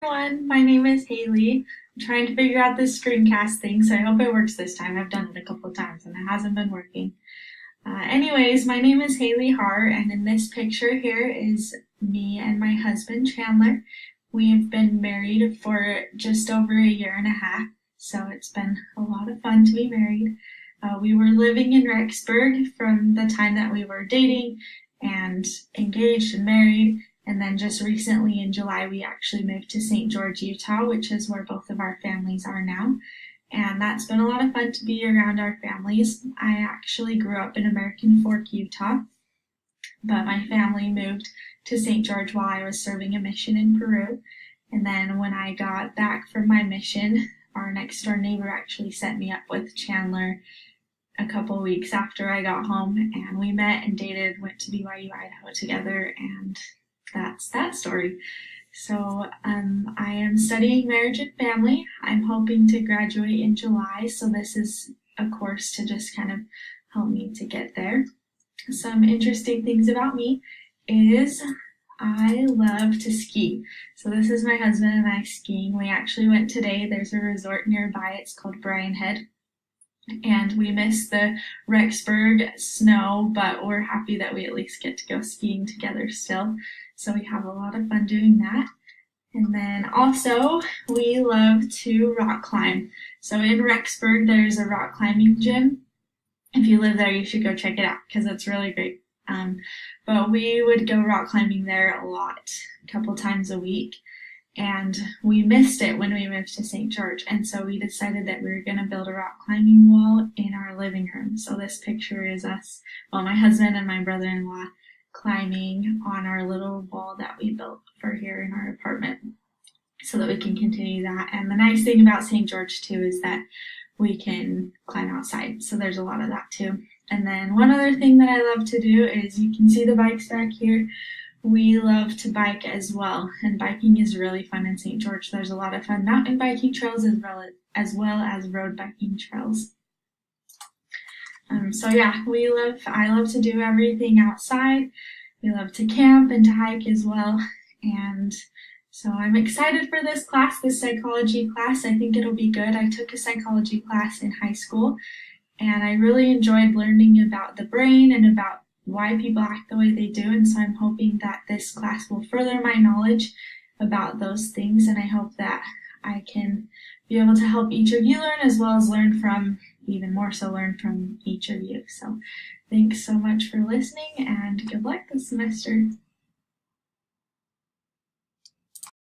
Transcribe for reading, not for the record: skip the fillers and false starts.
Everyone, my name is Haley. I'm trying to figure out this screencast thing, so I hope it works this time. I've done it a couple of times and it hasn't been working. Anyways, my name is Haley Hart, and in this picture here is me and my husband Chandler. We have been married for just over a year and a half, so it's been a lot of fun to be married. We were living in Rexburg from the time that we were dating and engaged and married. And then just recently in July, we actually moved to St. George, Utah, which is where both of our families are now. And that's been a lot of fun to be around our families. I actually grew up in American Fork, Utah, but my family moved to St. George while I was serving a mission in Peru. And then when I got back from my mission, our next door neighbor actually set me up with Chandler a couple weeks after I got home, and we met and dated, went to BYU, Idaho together, and that's that story. So I am studying marriage and family. I'm hoping to graduate in July, so this is a course to just kind of help me to get there. Some interesting things about me is I love to ski. So this is my husband and I skiing. We actually went today. There's a resort nearby. It's called Bryan Head. And we missed the Rexburg snow, but we're happy that we at least get to go skiing together still. So we have a lot of fun doing that. And then also, we love to rock climb. So in Rexburg, there's a rock climbing gym. If you live there, you should go check it out because it's really great. But we would go rock climbing there a lot, a couple times a week. And we missed it when we moved to St. George, and so we decided that we were going to build a rock climbing wall in our living room. So this picture is us, well, my husband and my brother-in-law climbing on our little wall that we built for here in our apartment so that we can continue that. And the nice thing about St. George too is that we can climb outside, so there's a lot of that too. And then one other thing that I love to do is, you can see the bikes back here. We love to bike as well, and biking is really fun in St. George. There's a lot of fun mountain biking trails as well as road biking trails. So yeah, I love to do everything outside. We love to camp and to hike as well. And so I'm excited for this class, this psychology class. I think it'll be good. I took a psychology class in high school, and I really enjoyed learning about the brain and about why people act the way they do. And so I'm hoping that this class will further my knowledge about those things, and I hope that I can be able to help each of you learn, as well as even more so learn from each of you. So thanks so much for listening, and good luck this semester.